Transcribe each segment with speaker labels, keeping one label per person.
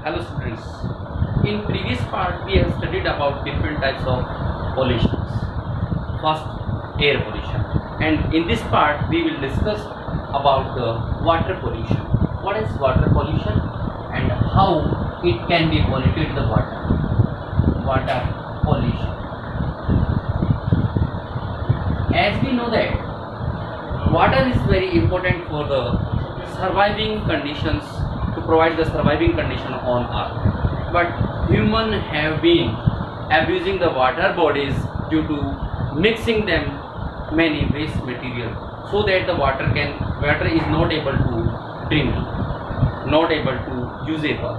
Speaker 1: Hello students. In previous part we have studied about different types of pollutions. First, air pollution, and in this part we will discuss about the water pollution. What is water pollution and how it can be polluted the water. Water pollution. As we know that water is very important for the surviving conditions, to provide the surviving condition on earth, but human have been abusing the water bodies due to mixing them many waste material, so that the water is not able to drink, not able to usable.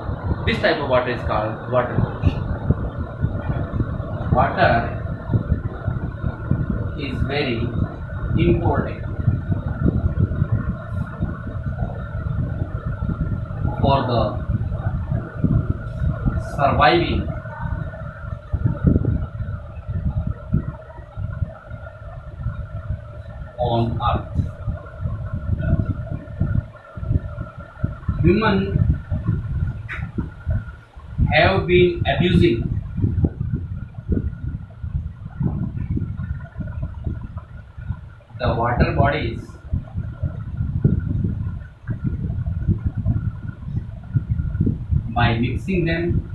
Speaker 1: This type of water is called water pollution. Water is very important for the surviving on earth. Human have been abusing the water bodies by mixing them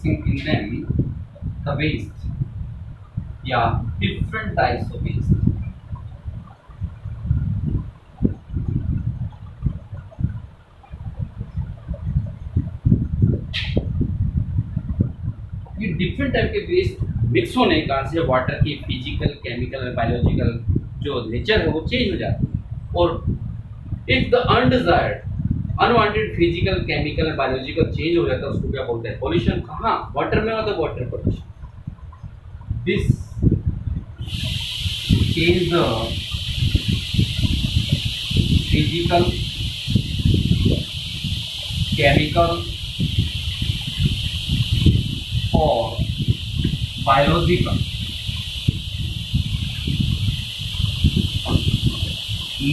Speaker 1: in them the waste, different types of waste. ये different type के waste mix होने के कारण से water की physical, chemical, biological जो nature है वो चेंज हो जाती है। और if the undesired, unwanted physical, chemical, biological change हो जाता है, उसको क्या बोलते हैं? पॉल्यूशन। कहाँ? वाटर में होता है water pollution. This change the physical, chemical और biological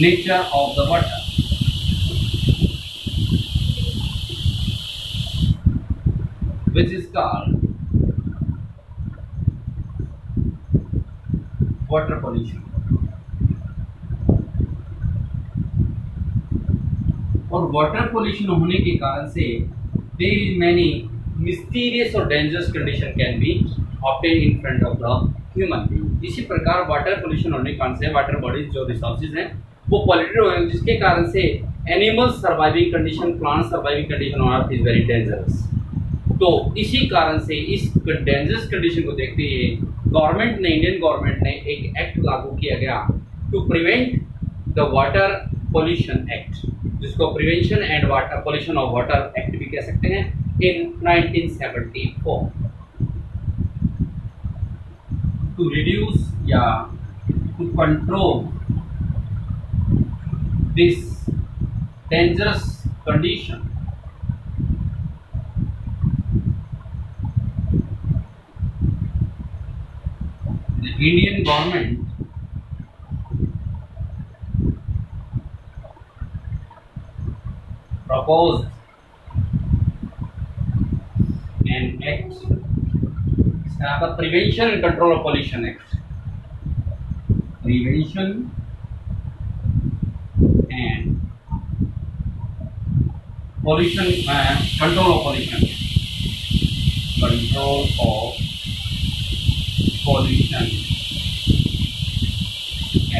Speaker 1: nature of the water, which is called water pollution. और वाटर पोल्यूशन होने के कारण से there is many mysterious or dangerous condition can be obtained in front of the human being. इसी प्रकार water pollution होने के कारण से वाटर बॉडीज जो रिसोर्सेज हैं वो पॉल्यूटेड हो गए, जिसके कारण से animal surviving condition, plant surviving condition on earth is very dangerous. तो इसी कारण से इस डेंजरस कंडीशन को देखते हुए गवर्नमेंट ने, इंडियन गवर्नमेंट ने एक एक्ट लागू किया गया to prevent the water pollution act, जिसको prevention and water pollution of water act भी कह सकते हैं, in 1974 to reduce to control this dangerous condition. The Indian government proposed an act, the Prevention and Control of Pollution Act. Prevention and Pollution Control of Pollution. Control of Pollution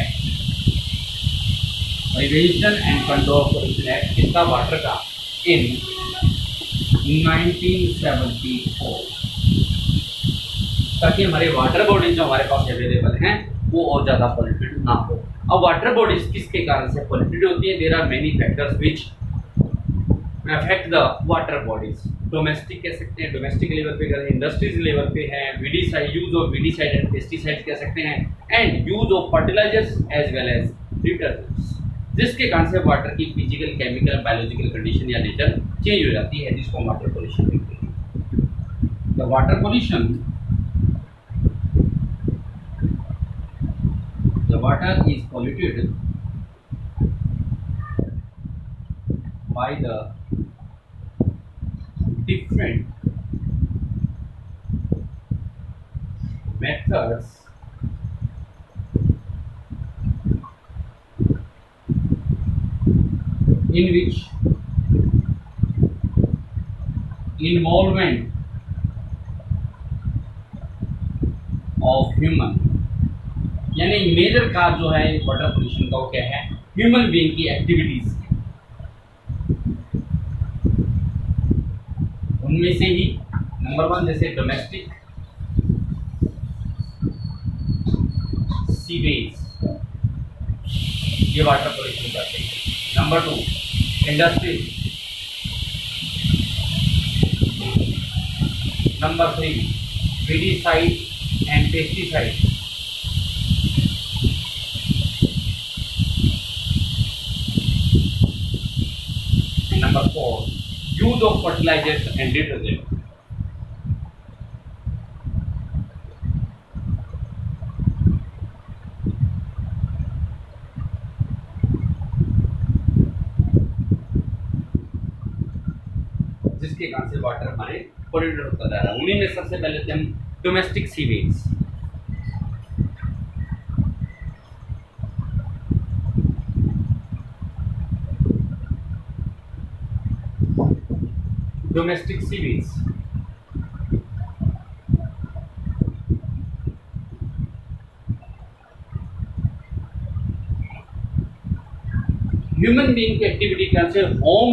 Speaker 1: Act. Prevention and Control of Pollution Act किसका? Water का, in 1974, ताकि हमारे water bodies जो हमारे पास available हैं वो और ज़्यादा पॉल्यूटेड ना हो। अब वाटर बॉडीज किसके कारण से पॉल्यूटेड होती है? There are many factors which affect the water bodies. Domestic कह सकते हैं, डोमेस्टिक लेवल पे कह, इंडस्ट्रीज लेवल पे है, weedicide, use of weedicide and pesticides कह सकते हैं, and use of fertilisers as well as detergents, जिसके कारण से वाटर की फिजिकल, केमिकल, बायोलॉजिकल कंडीशन या नेचर चेंज हो जाती है, जिसको वाटर पोल्यूशन कहते हैं। The water pollution, the water is polluted by the different methods in which involvement of human, यानी मेजर का जो है वाटर पोल्यूशन का वो क्या है, ह्यूमन बीइंग की एक्टिविटीज, उनमें से ही नंबर 1 जैसे डोमेस्टिक सीवेज, ये वाटर पोल्यूशन करते हैं। Number 2 industry. Number 3 pesticide and pesticide. Number 4 use of fertilisers and detergent. जिसके कारण से वाटर हमारे पोल्यूटेड होता जा रहा है। उन्हीं में सबसे पहले थे हम domestic sewage. Domestic sewage human being की एक्टिविटी के कारण से होम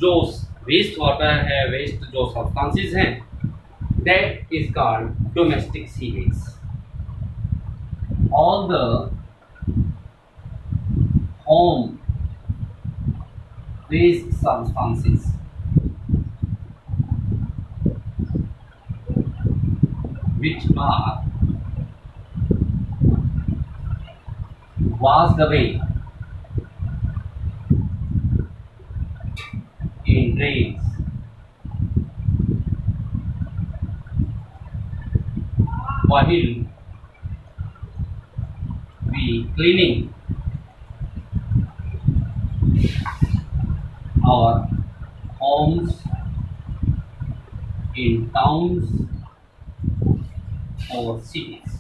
Speaker 1: जो वेस्ट वाटर है, वेस्ट जो सब्सटेंसेस हैं, that is called domestic sewage. All the home waste substances which are washed away in drains while we cleaning our homes in towns और cities,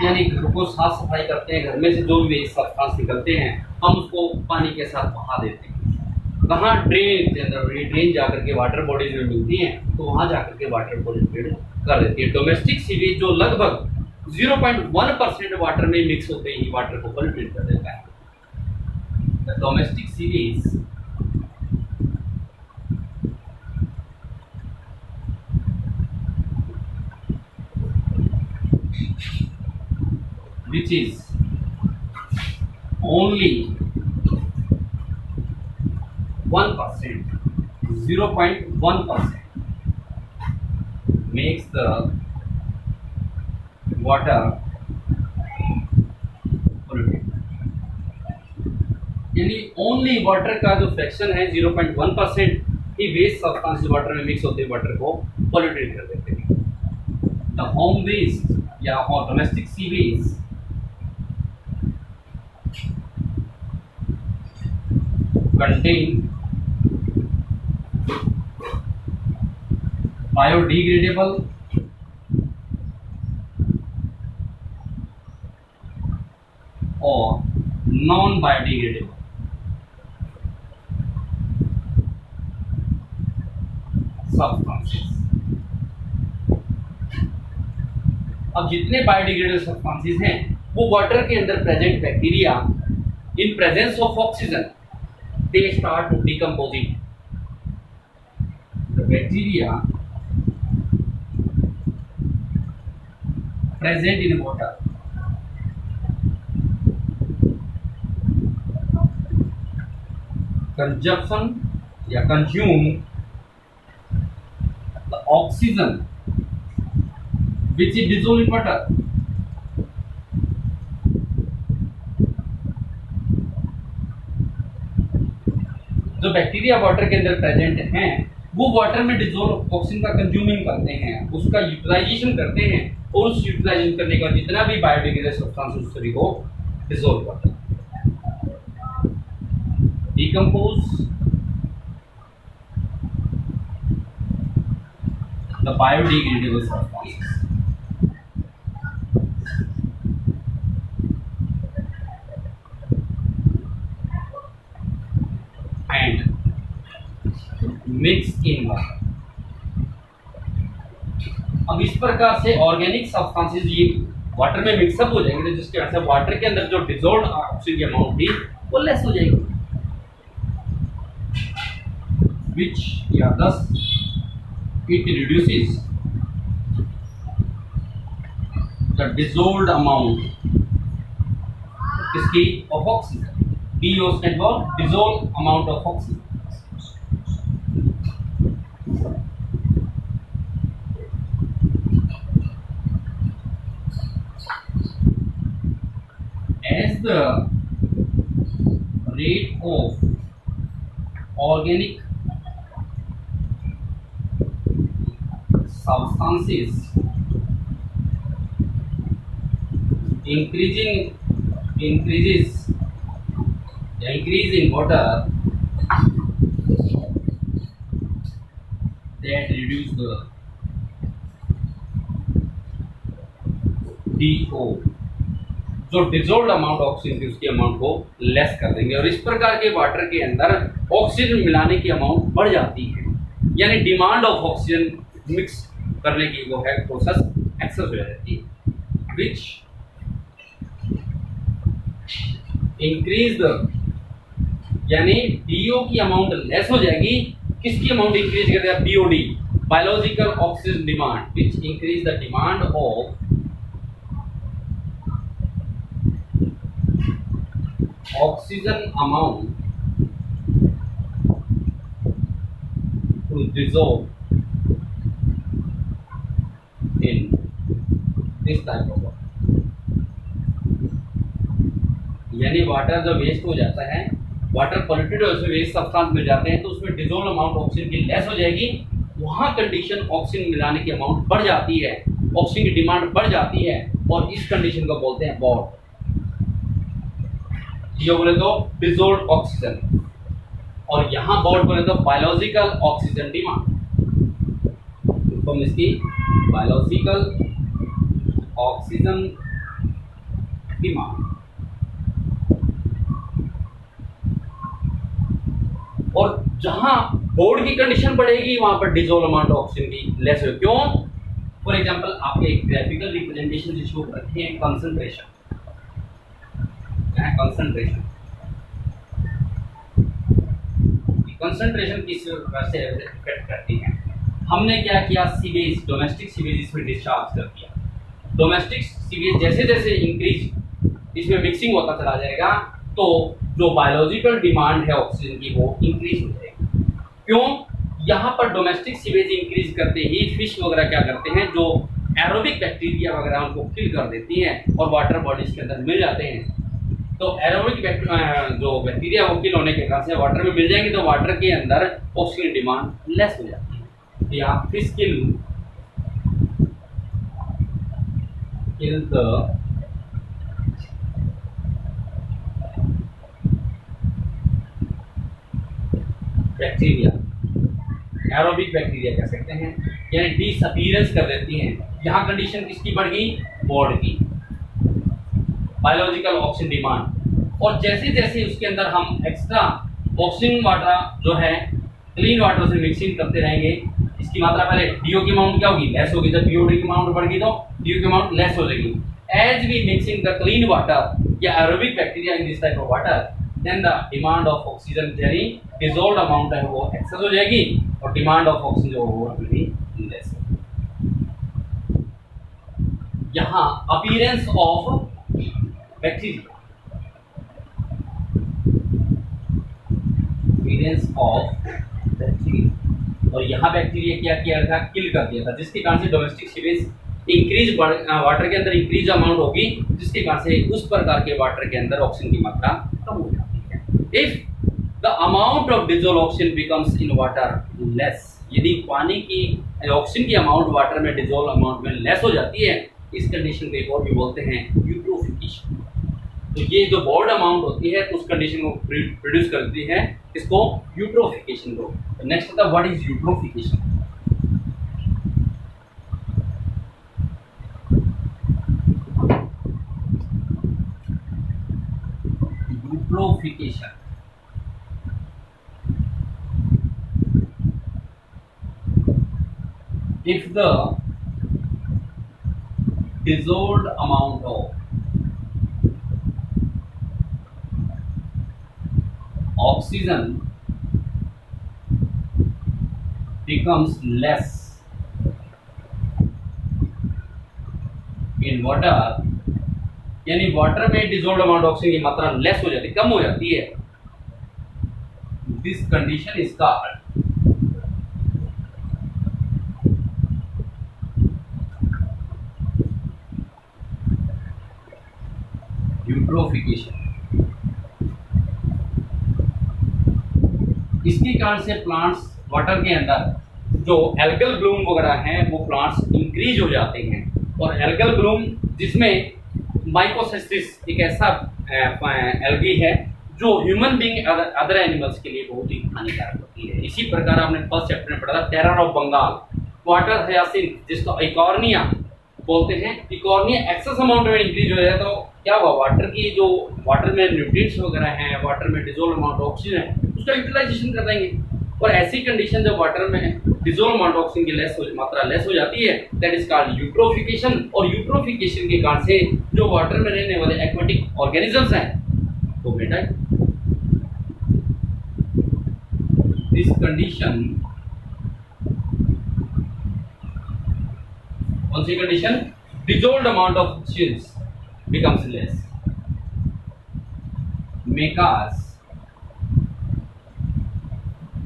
Speaker 1: यानी घर को साफ सफाई करते हैं, घर में से जो भी वेस्ट सब्सटेंस निकलते हैं हम उसको पानी के साथ बहा देते हैं। कहाँ? ड्रेन के अंदर। ड्रेन जाकर के वाटर बॉडीज में मिलती हैं तो वहाँ जाकर के वाटर पोल्यूटेड कर देती है। डोमेस्टिक सीवेज जो लगभग 0.1% वाटर में मिक्स होते ही वाटर को पोल्यूटेड कर देता है। Domestic sewage which is only 1%, 0.1% makes the water polluted। यानी ओनली वाटर का जो फ्रैक्शन है 0.1% ही वेस्ट सब्सटेंस वाटर में मिक्स होते वाटर को पोल्यूटेड कर देते हैं। द होम वेस्ट या domestic sewage contain biodegradable or non-biodegradable substances। अब जितने बायोडिग्रेडेबल सब्सटेंसेस हैं वो वाटर के अंदर present bacteria in presence of oxygen they start to decomposing the bacteria present in water consumption या consume the oxygen which is dissolved in water। जो bacteria water के अंदर प्रेजेंट हैं वो वाटर में डिजोल्व ऑक्सीजन का कंज्यूमिंग करते हैं, उसका यूटिलाइजेशन करते हैं और उस यूटिलाइजेशन करने के बाद जितना भी बायोडिग्रेडेबल सब्सटेंस उस सभी को डिजोल्व करते हैं। decompose the biodegradable substances. And mix in water. अब इस प्रकार से ऑर्गेनिक सब्सटेंसेस ये वाटर में मिक्सअप हो जाएंगे, जिसके वजह से वाटर के अंदर जो डिसॉल्व्ड ऑक्सीजन की अमाउंट थी वो लेस हो जाएगी, which yeah thus it reduces the dissolved amount इसकी of oxygen. DO stand for dissolved amount of oxygen. As the rate of organic substances increase in water, that reduce the DO, जो dissolved amount oxygen की उसकी amount को less कर देंगे, और इस प्रकार के वाटर के अंदर ऑक्सीजन मिलाने की अमाउंट बढ़ जाती है, यानी डिमांड ऑफ ऑक्सीजन मिक्स करने की वो है प्रोसेस एक्सेस हो जाती है, विच इंक्रीज द, यानी डीओ की अमाउंट लेस हो जाएगी, किसकी अमाउंट इंक्रीज कर देगा, BOD biological oxygen demand, which increase the demand of oxygen amount to dissolve in this type of water. यानी वाटर जब वेस्ट हो जाता है, वाटर पॉल्यूटेड और उसमें वेस्ट सब्सटेंस मिल जाते हैं, तो उसमें डिजोल्व अमाउंट ऑक्सीजन की लेस हो जाएगी, वहाँ कंडीशन ऑक्सीजन मिलाने की अमाउंट बढ़ जाती है, ऑक्सीजन की डिमांड बढ़ जाती है, और इस कंडीशन को बोलते हैं बॉड। ये बोले तो डिसॉल्व्ड ऑक्सीजन, और यहाँ बोर्ड बोले तो बायोलॉजिकल ऑक्सीजन डिमांड, तो इसकी बायोलॉजिकल ऑक्सीजन डिमांड। और जहां बोर्ड की कंडीशन बढ़ेगी वहां पर डिसॉल्व अमाउंट ऑक्सीजन की लेस हो, क्यों? फॉर एग्जांपल आपके एक ग्राफिकल रिप्रेजेंटेशन जिसको रखे हैं कंसंट्रेशन, कंसंट्रेशन, कंसंट्रेशन किस वजह से इफेक्ट करती है। हमने क्या किया, सीवेज, डोमेस्टिक सीवेज इसमें डिस्चार्ज कर दिया। डोमेस्टिक सीवेज जैसे जैसे इंक्रीज इसमें मिक्सिंग होता चला जाएगा, तो जो बायोलॉजिकल डिमांड है ऑक्सीजन की वो इंक्रीज हो जाएगी। क्यों? यहाँ पर डोमेस्टिक सीवेज इंक्रीज करते ही फिश वगैरह क्या करते हैं, जो एरोबिक बैक्टीरिया वगैरह उनको किल कर देती हैं और वाटर बॉडीज के अंदर मिल जाते हैं। तो एरोबिक जो बैक्टीरिया वो किल होने के कारण से वाटर में मिल जाएंगे, तो वाटर के अंदर ऑक्सीजन डिमांड लेस हो जाती है। तो यहाँ fish kill the bacteria, aerobic bacteria कह सकते हैं, यानी डिसअपीयरेंस कर देती हैं। यहाँ कंडीशन किसकी बढ़ गई, बोर्ड की, बायोलॉजिकल ऑक्सीजन डिमांड। और जैसे जैसे उसके अंदर हम एक्स्ट्रा ऑक्सीजन वाटर जो है क्लीन वाटर से मिक्सिंग करते रहेंगे, इसकी मात्रा पहले डीओ की अमाउंट क्या होगी, लेस होगी, जब बीओडी की अमाउंट बढ़ गई तो डीओ की अमाउंट लेस हो जाएगी। As we mixing the clean water या aerobic bacteria in this type of water, then the demand of oxygen यानी डिसॉल्व्ड अमाउंट है वो एक्सेस हो जाएगी, और डिमांड ऑफ ऑक्सीजन जो वो विल बी लेस। यहाँ appearance of bacteria, appearance of bacteria, और यहाँ बैक्टीरिया क्या किया था, किल कर दिया था, जिसके कारण से डोमेस्टिक सीवेज इंक्रीज वाटर के अंदर इंक्रीज अमाउंट होगी, जिसके कारण से उस प्रकार के वाटर के अंदर ऑक्सीजन की मात्रा कम हो जाती है। If the amount of dissolve oxygen becomes in water less, यदि पानी की ऑक्सीजन की अमाउंट वाटर में डिसॉल्व अमाउंट में लेस हो जाती है, इस कंडीशन को एक और भी बोलते हैं यूट्रोफिकेशन। तो ये जो बोर्ड अमाउंट होती है उस कंडीशन को प्रोड्यूस करती है, इसको यूट्रोफिकेशन को। तो नेक्स्ट होता है what is eutrophication. Eutrophication if the dissolved amount of oxygen becomes less in water, यानी वाटर में डिजोल्व अमाउंट ऑक्सीजन की मात्रा लेस हो जाती है, कम हो जाती है, this condition is called eutrophication. इसके कारण से प्लांट्स वाटर के अंदर जो एल्गल ब्लूम वगैरह हैं वो प्लांट्स इंक्रीज हो जाते हैं, और एल्गल ब्लूम जिसमें माइकोसिस्टिस एक ऐसा एल्गी है जो ह्यूमन बीइंग अदर एनिमल्स के लिए बहुत ही हानिकारक होती है। इसी प्रकार आपने फर्स्ट चैप्टर में पढ़ा था terror of Bengal, water hyacinth जिसको इकॉर्निया बोलते हैं। इकॉर्निया एक्सेस अमाउंट में इंक्रीज हो जाए तो क्या हुआ, वाटर की जो वाटर में न्यूट्रिएंट्स वगैरह हैं, वाटर में डिजोल्व अमाउंट ऑक्सीजन है, उसका यूटिलाइजेशन कर देंगे। और ऐसी कंडीशन जब वाटर में डिजोल्व अमाउंट ऑक्सीजन की मात्रा लेस हो जाती है, दैट इज कॉल्ड यूट्रोफिकेशन। और यूट्रोफिकेशन के कारण से जो वाटर में रहने वाले एक्वेटिक ऑर्गेनिजम्स हैं तो बेटा दिस कंडीशन, कौन सी condition, dissolved amount of oxygen becomes less, may cause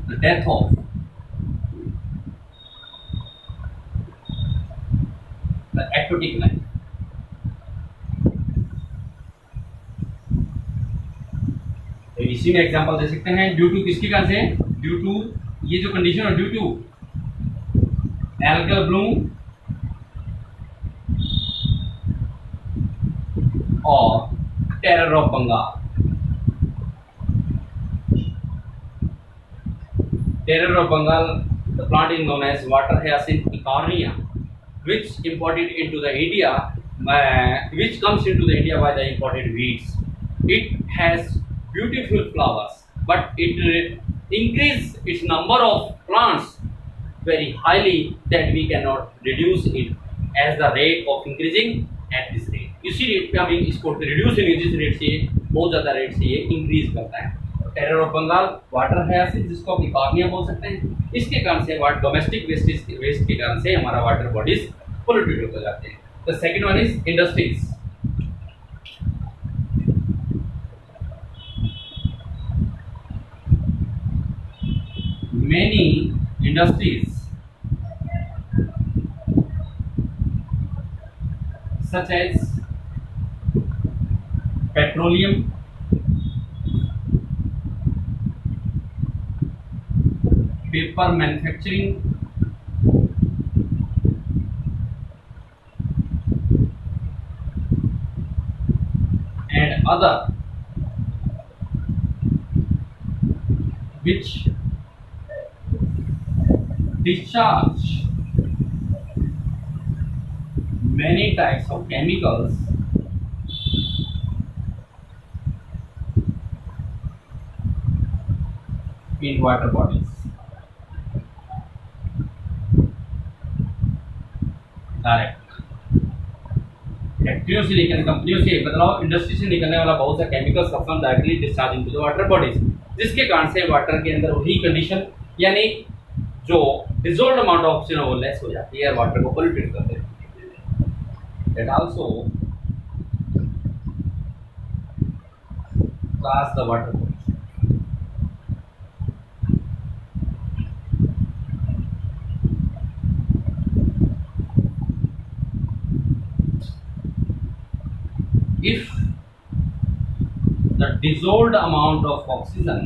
Speaker 1: the death of the aquatic life। तो इसी में एग्जांपल दे सकते हैं, ड्यू टू किसके कारण से, ड्यू टू ये जो कंडीशन है, ड्यू टू एल्गल ब्लूम और terror of Bengal. Terror of Bengal, the plant is known as water hyacinth ecornia, which imported into the India, which comes into the India by the imported weeds. It has beautiful flowers, but it increase its number of plants very highly that we cannot reduce it as the rate of increasing at this rate। इसी rate पे अभी इसको reduce नहीं, जिस rate से बहुत ज़्यादा rate से ये इंक्रीज करता है। Terror of Bengal water hyacinth जिसको आप इकॉर्निया बोल सकते हैं, इसके कारण से डोमेस्टिक वेस्ट के कारण से हमारा वाटर बॉडीज पोल्यूटेड हो जाते हैं। The second one is industries. Many industries such as petroleum, paper manufacturing, and other which discharge many types of chemicals in water bodies। Direct फैक्ट्रियों से निकलने, कंपनियों से बदलाव, इंडस्ट्री से निकलने वाला बहुत सा chemical substance directly discharge into the water bodies, जिसके कारण से वाटर के अंदर वही कंडीशन यानी जो डिसॉल्व्ड अमाउंट ऑफ ऑक्सीजन वो लेस हो जाती है और वाटर को पोल्यूटेड कर देती है। That also cause the water pollution। If the dissolved amount of oxygen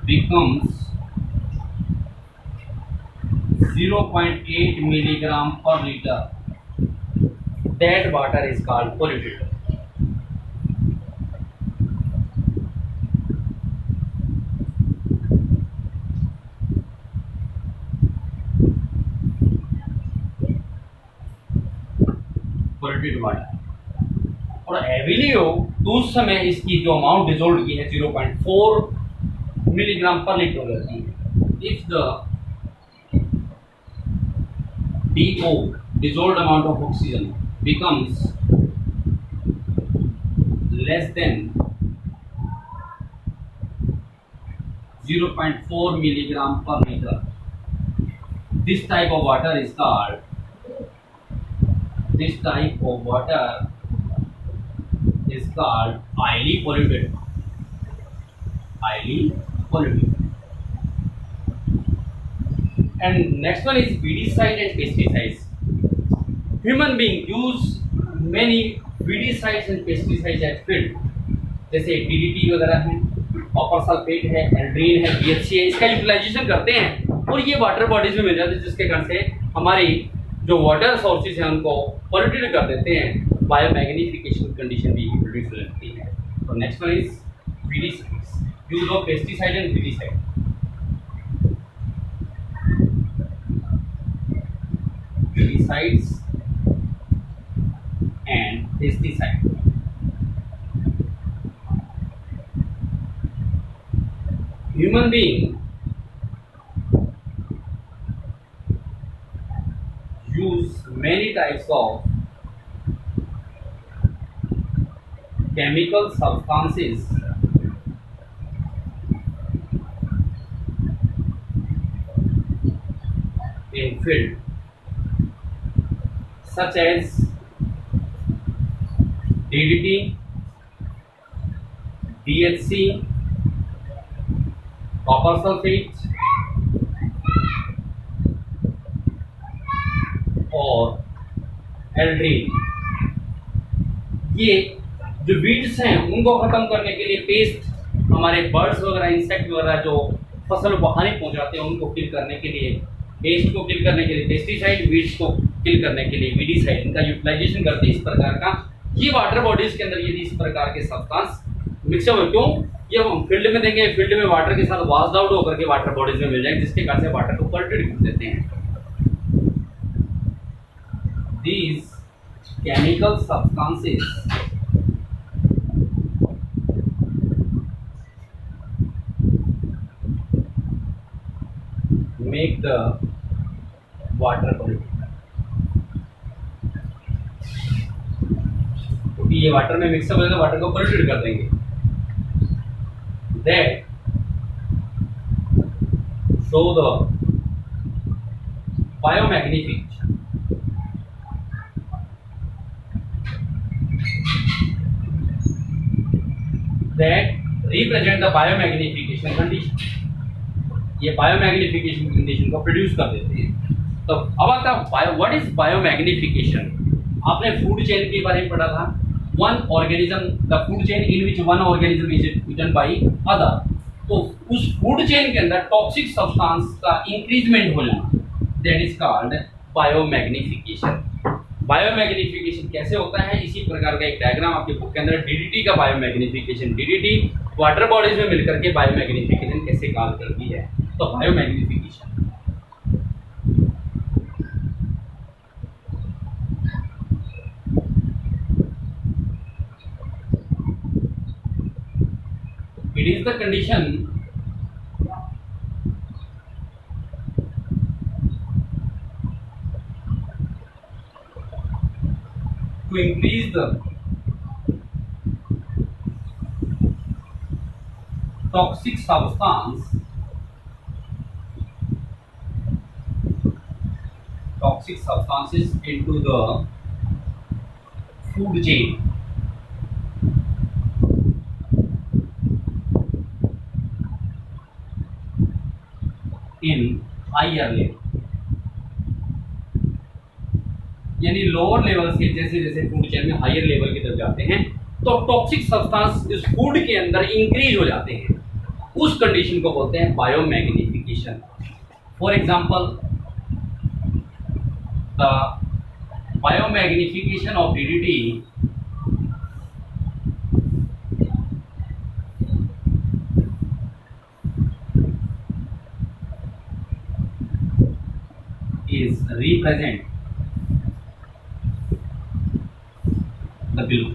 Speaker 1: becomes 0.8 milligram per liter, that water is called polluted. Polluted water. और हैवीली हो तो उस समय इसकी जो अमाउंट डिजोल्व की है 0.4 मिलीग्राम पर लीटर रहती है. If the DO dissolved amount of oxygen becomes less than 0.4 milligram per liter, this type of water is called highly polluted. And next one is weedicide and pesticides. Human being use many weedicides and pesticides at field, जैसे DDT वगैरह है, copper sulphate है, Aldrin है, BHC है, इसका utilisation करते हैं और ये वाटर बॉडीज में मिल जाते हैं, जिसके कारण से हमारी जो वाटर सोर्सेज हैं उनको पोल्यूटेड कर देते हैं. बायोमैग्नीफिकेशन कंडीशन भी प्रोड्यूस हो जाती है. तो next one is weedicides, use of pesticide and weedicide. Weedicides and pesticide. Human being use many types of chemical substances in field, such as DDT, BHC, copper sulphate और Aldrin. ये जो weeds हैं उनको खत्म करने के लिए, पेस्ट हमारे बर्ड्स वगैरह, इंसेक्ट वगैरह जो फसल को हानि पहुंचाते हैं उनको किल करने के लिए, पेस्ट को किल करने के लिए पेस्टिसाइड, वीड्स को किल करने के लिए वीडीसाइड, इनका यूटिलाइजेशन करते हैं. इस प्रकार का ये वाटर बॉडीज के अंदर यदि इस प्रकार के सब्सटेंस मिक्सअप हो, क्यों ये हम फील्ड में देंगे, फील्ड में वाटर के साथ वॉश्ड आउट होकर के वाटर बॉडीज में मिल जाएंगे, जिसके कारण से वाटर को पोल्यूटेड कर देते हैं. These chemical substances make the water polluted. क्योंकि ये वाटर में मिक्सअप हो जाएगा, वाटर को पोल्यूटेड कर देंगे. That show the biomagnification. That represent the biomagnification condition. ये बायोमैग्निफिकेशन कंडीशन को प्रोड्यूस कर देते हैं. तो अब आता है व्हाट इज बायोमैग्निफिकेशन. आपने फूड चेन के बारे में पढ़ा था. One organism, the food chain in which one organism is eaten by other. तो उस फूड चेन के अंदर टॉक्सिक सब्सटेंस का इंक्रीजमेंट हो जाना, that is called biomagnification. Biomagnification कैसे होता है, इसी प्रकार का एक डायग्राम आपके बुक के अंदर. डीडीटी का बायोमैग्निफिकेशन, डीडीटी वाटर बॉडीज में मिलकर के बायोमैग्निफिकेशन कैसे काम करती है. तो biomagnification it is the condition to increase the toxic substances into the food chain in higher level. यानी लोअर लेवल से जैसे जैसे फूड चेन में हायर लेवल की तरफ जाते हैं तो टॉक्सिक सब्सटेंस इस फूड के अंदर इंक्रीज हो जाते हैं. उस कंडीशन को बोलते हैं biomagnification. For example the biomagnification of DDT is represent the below.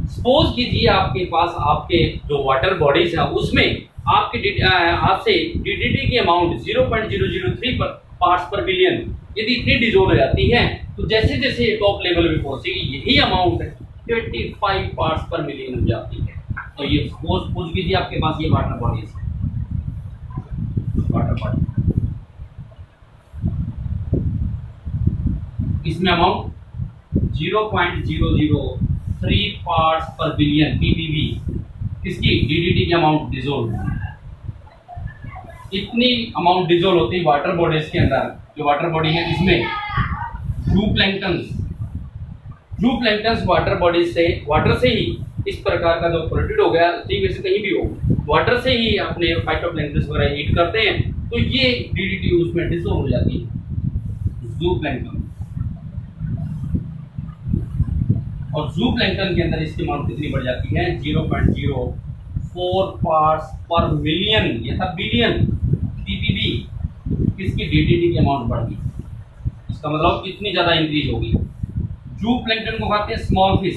Speaker 1: Suppose कीजिए आपके पास आपके जो वाटर बॉडीज है उसमें आपसे डीडीटी की अमाउंट 0.003 पार्ट्स पर बिलियन यदि इतनी डिजोल्व हो जाती है तो जैसे जैसे ये टॉप लेवल पे पहुंचेगी यही अमाउंट 25 पार्ट्स पर मिलियन हो जाती है। तो ये सपोज कीजिए आपके पास ये वाटर बॉडीज है, वाटर बॉडी इसमें अमाउंट 0.003 पार्ट्स पर बिलियन पीपीबी किसकी डीडीटी की अमाउंट डिजोल्व है। इतनी अमाउंट डिजोल्व होती है वाटर बॉडीज के अंदर। जो वाटर बॉडी है इसमें जूप्लैंक्टन्स वाटर बॉडीज से वाटर से ही इस प्रकार का जो प्रोड्यूस हो गया में से कहीं भी हो वाटर से ही अपने फाइटोप्लैंक्टन्स वगैरह ईट करते हैं तो ये डीडीटी उसमें डिसॉल्व हो जाती है जूप्लैंक्टन। और जूप्लैंक्टन के अंदर इसकी अमाउंट कितनी बढ़ जाती है 0.04 पार्ट्स पर मिलियन या था बिलियन पीपीबी किसकी डीडीटी की अमाउंट बढ़ गई। इसका मतलब कितनी ज्यादा इंक्रीज होगी। जूप्लैंक्टन को खाते हैं स्मॉल फिश।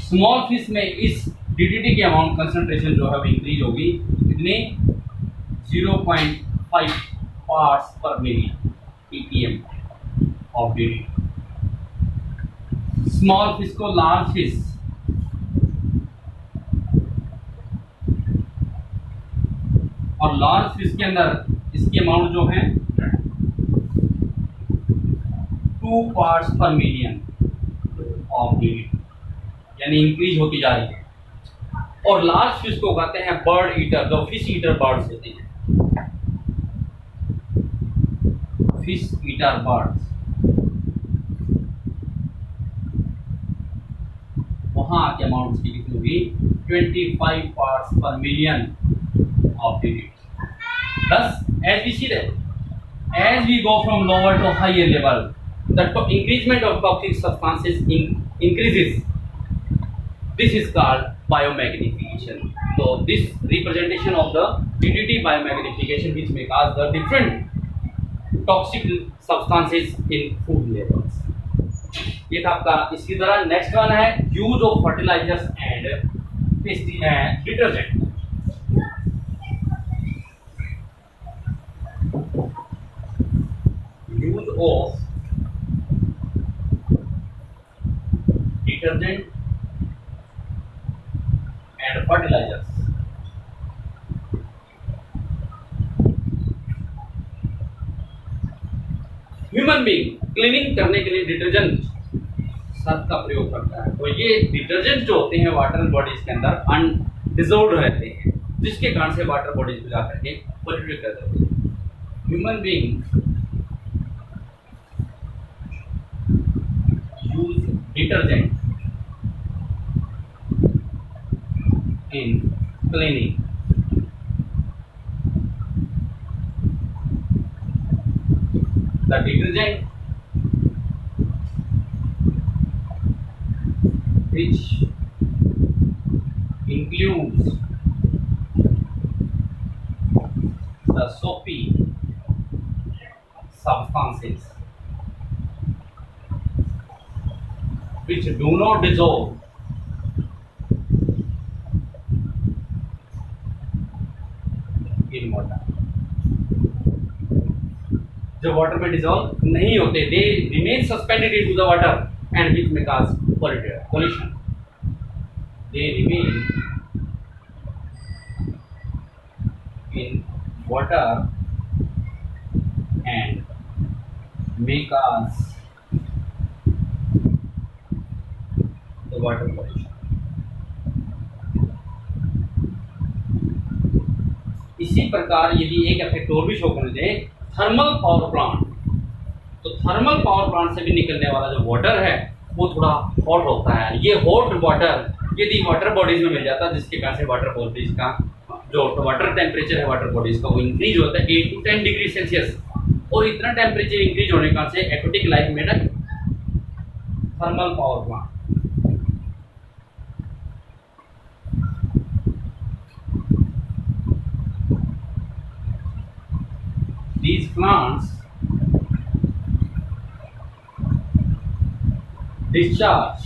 Speaker 1: स्मॉल फिश में इस डीडीटी की अमाउंट कंसंट्रेशन जो है वो इंक्रीज होगी कितनी 0.5 पार्ट्स पर million ppm of DDT. Small fish को लार्ज फिश और लार्ज फिश के अंदर इसकी अमाउंट जो है 2 पार्ट्स पर मिलियन ऑफ डीडीटी यानी इंक्रीज होती जा रही है। और लार्ज फिश को कहते हैं बर्ड ईटर, जो फिश ईटर बर्ड्स होते हैं, फिश ईटर बर्ड्स। वहां के अमाउंट की कितनी होगी 25 पार्ट्स पर million of DDT. Thus, as we see that, as we go from lower to higher level, the increasement of toxic substances increases. This is called biomagnification. So, this representation of the DDT biomagnification, which may cause the different toxic substances in food levels. ये था आपका। इसकी तरह next one है use of fertilisers and detergent. Use of detergent and fertilisers. Human being cleaning करने के लिए detergent Surf का प्रयोग करता है। तो ये डिटर्जेंट जो होते हैं वाटर बॉडीज के अंदर अनडिजोल्व रहते हैं जिसके कारण से वाटर बॉडीज में जाकर के पोल्यूट कर देते हैं। Human being use detergent in cleaning the detergent which includes the soapy substances which do not dissolve in water। जो वाटर में डिसॉल्व नहीं होते, they remain suspended into the water and which may cause pollution. They remain in water and may cause the water pollution. इसी प्रकार यदि एक effect और भी शो कर दे थर्मल पावर प्लांट, तो थर्मल पावर प्लांट से भी निकलने वाला जो वाटर है वो थोड़ा हॉट होता है। ये हॉट वाटर यदि वाटर बॉडीज में मिल जाता है जिसके कारण से वाटर बॉडीज का जो वाटर टेम्परेचर है वाटर बॉडीज का वो इंक्रीज होता है 8 to 10 डिग्री सेल्सियस। और इतना टेम्परेचर इंक्रीज होने का से एक्वाटिक लाइफ में ना thermal power plant, these plants discharge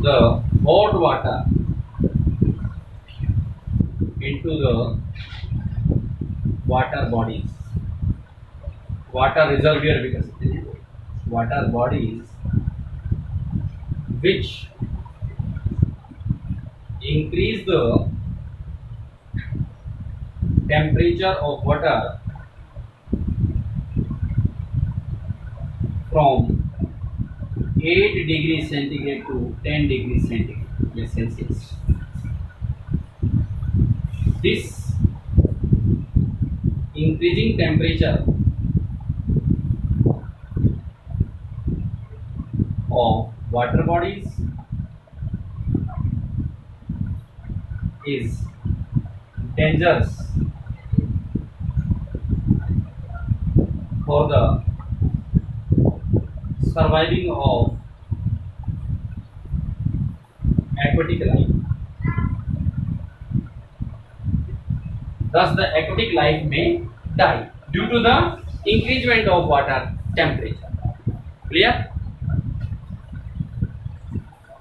Speaker 1: the hot water into the water bodies, water reservoir भी कर सकते हैं, water bodies which increase the temperature of water from 8 degrees centigrade to 10 degrees centigrade Celsius. This increasing temperature of water bodies is dangerous for the surviving of aquatic life. Thus, the aquatic life may die due to the increasement of water temperature. Clear?